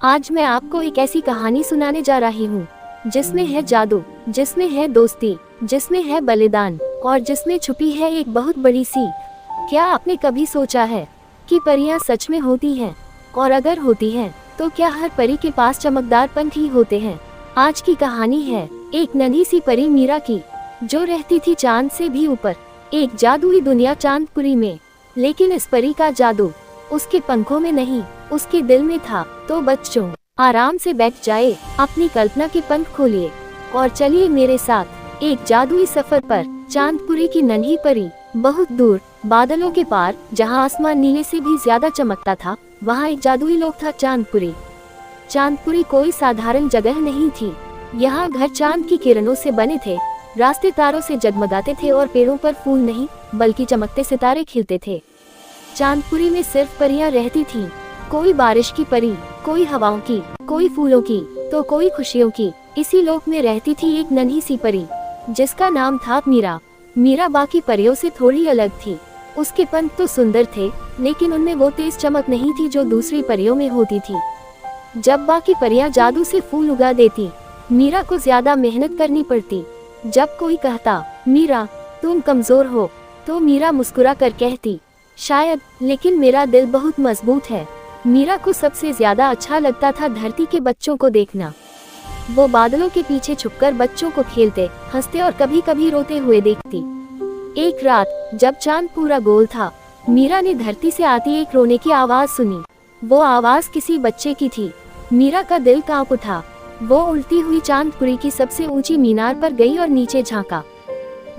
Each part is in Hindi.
आज मैं आपको एक ऐसी कहानी सुनाने जा रही हूँ जिसमें है जादू, जिसमें है दोस्ती, जिसमें है बलिदान और जिसमें छुपी है एक बहुत बड़ी सीख। क्या आपने कभी सोचा है कि परियां सच में होती हैं? और अगर होती हैं, तो क्या हर परी के पास चमकदार पंख ही होते हैं? आज की कहानी है एक नन्ही सी परी मीरा की, जो रहती थी चांद से भी ऊपर, एक जादुई दुनिया चांदपुरी में। लेकिन इस परी का जादू उसके पंखों में नहीं, उसके दिल में था। तो बच्चों, आराम से बैठ जाए, अपनी कल्पना के पंख खोलिए और चलिए मेरे साथ एक जादुई सफर पर। चांदपुरी की नन्ही परी, बहुत दूर बादलों के पार, जहां आसमान नीले से भी ज्यादा चमकता था, वहां एक जादुई लोक था चांदपुरी। चांदपुरी कोई साधारण जगह नहीं थी। यहाँ घर चांद की किरणों से बने थे, रास्ते तारों से जगमगाते थे और पेड़ों पर फूल नहीं बल्कि चमकते सितारे खिलते थे। चांदपुरी में सिर्फ परियां रहती थीं। कोई बारिश की परी, कोई हवाओं की, कोई फूलों की, तो कोई खुशियों की। इसी लोक में रहती थी एक नन्ही सी परी जिसका नाम था मीरा। मीरा बाकी परियों से थोड़ी अलग थी। उसके पंख तो सुंदर थे, लेकिन उनमें वो तेज चमक नहीं थी जो दूसरी परियों में होती थी। जब बाकी परियां जादू से फूल उगा देती, मीरा को ज्यादा मेहनत करनी पड़ती। जब कोई कहता, मीरा तुम कमजोर हो, तो मीरा मुस्कुरा कर कहती, शायद, लेकिन मेरा दिल बहुत मजबूत है। मीरा को सबसे ज्यादा अच्छा लगता था धरती के बच्चों को देखना। वो बादलों के पीछे छुपकर बच्चों को खेलते, हंसते और कभी कभी रोते हुए देखती। एक रात जब चांद पूरा गोल था, मीरा ने धरती से आती एक रोने की आवाज सुनी। वो आवाज किसी बच्चे की थी। मीरा का दिल कांप उठा। वो उड़ती हुई चांदपुरी की सबसे ऊंची मीनार पर गई और नीचे झांका।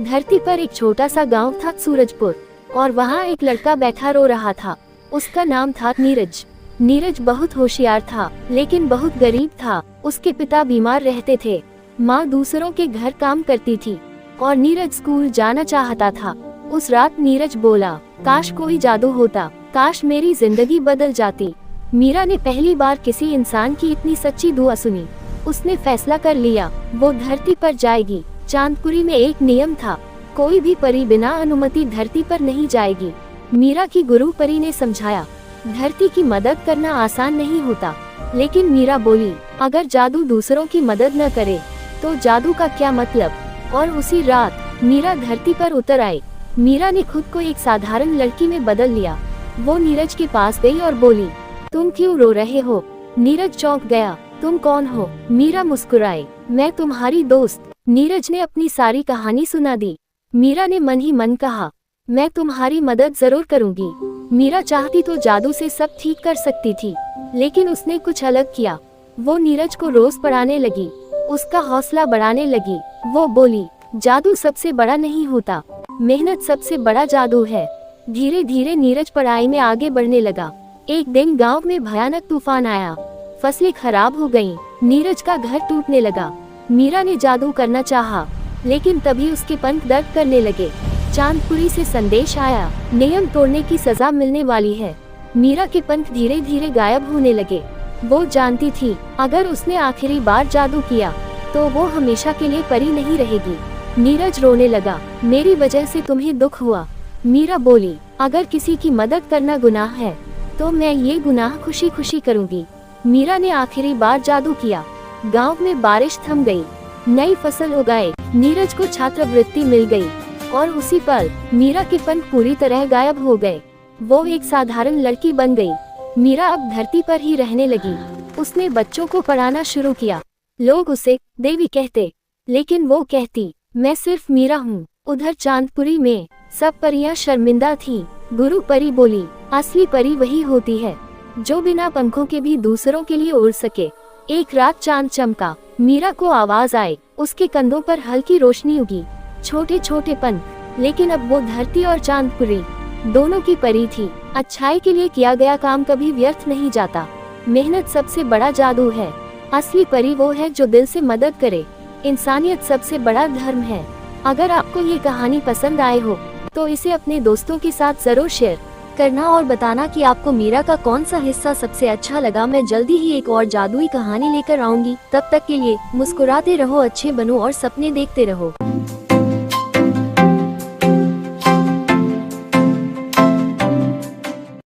धरती पर एक छोटा सा गांव था, सूरजपुर, और वहाँ एक लड़का बैठा रो रहा था। उसका नाम था नीरज। नीरज बहुत होशियार था, लेकिन बहुत गरीब था। उसके पिता बीमार रहते थे, माँ दूसरों के घर काम करती थी और नीरज स्कूल जाना चाहता था। उस रात नीरज बोला, काश कोई जादू होता, काश मेरी जिंदगी बदल जाती। मीरा ने पहली बार किसी इंसान की इतनी सच्ची दुआ सुनी। उसने फैसला कर लिया, वो धरती पर जाएगी। चांदपुरी में एक नियम था, कोई भी परी बिना अनुमति धरती पर नहीं जाएगी। मीरा की गुरु परी ने समझाया, धरती की मदद करना आसान नहीं होता। लेकिन मीरा बोली, अगर जादू दूसरों की मदद न करे तो जादू का क्या मतलब। और उसी रात मीरा धरती पर उतर आई। मीरा ने खुद को एक साधारण लड़की में बदल लिया। वो नीरज के पास गई और बोली, तुम क्यों रो रहे हो? नीरज चौंक गया, तुम कौन हो? मीरा मुस्कुराई, मैं तुम्हारी दोस्त। नीरज ने अपनी सारी कहानी सुना दी। मीरा ने मन ही मन कहा, मैं तुम्हारी मदद जरूर करूंगी। मीरा चाहती तो जादू से सब ठीक कर सकती थी, लेकिन उसने कुछ अलग किया। वो नीरज को रोज पढ़ाने लगी, उसका हौसला बढ़ाने लगी। वो बोली, जादू सबसे बड़ा नहीं होता, मेहनत सबसे बड़ा जादू है। धीरे धीरे नीरज पढ़ाई में आगे बढ़ने लगा। एक दिन गांव में भयानक तूफान आया, फसलें खराब हो गईं, नीरज का घर टूटने लगा। मीरा ने जादू करना चाहा, लेकिन तभी उसके पंख दर्द करने लगे। चांदपुरी से संदेश आया, नियम तोड़ने की सजा मिलने वाली है। मीरा के पंख धीरे धीरे गायब होने लगे। वो जानती थी, अगर उसने आखिरी बार जादू किया तो वो हमेशा के लिए परी नहीं रहेगी। नीरज रोने लगा, मेरी वजह से तुम्हें दुख हुआ। मीरा बोली, अगर किसी की मदद करना गुनाह है तो मैं ये गुनाह खुशी खुशी करूँगी। मीरा ने आखिरी बार जादू किया। गाँव में बारिश थम गयी, नई फसल उगाए, नीरज को छात्रवृत्ति मिल गई और उसी पल मीरा के पंख पूरी तरह गायब हो गए। वो एक साधारण लड़की बन गई। मीरा अब धरती पर ही रहने लगी। उसने बच्चों को पढ़ाना शुरू किया। लोग उसे देवी कहते, लेकिन वो कहती, मैं सिर्फ मीरा हूँ। उधर चांदपुरी में सब परियां शर्मिंदा थीं। गुरु परी बोली, असली परी वही होती है जो बिना पंखों के भी दूसरों के लिए उड़ सके। एक रात चांद चमका, मीरा को आवाज आई, उसके कंधों पर हल्की रोशनी उगी, छोटे छोटे पंख। लेकिन अब वो धरती और चांदपुरी दोनों की परी थी। अच्छाई के लिए किया गया काम कभी व्यर्थ नहीं जाता। मेहनत सबसे बड़ा जादू है। असली परी वो है जो दिल से मदद करे। इंसानियत सबसे बड़ा धर्म है। अगर आपको ये कहानी पसंद आए हो तो इसे अपने दोस्तों के साथ जरूर शेयर करना और बताना कि आपको मीरा का कौन सा हिस्सा सबसे अच्छा लगा। मैं जल्दी ही एक और जादुई कहानी लेकर आऊंगी। तब तक के लिए मुस्कुराते रहो, अच्छे बनो और सपने देखते रहो।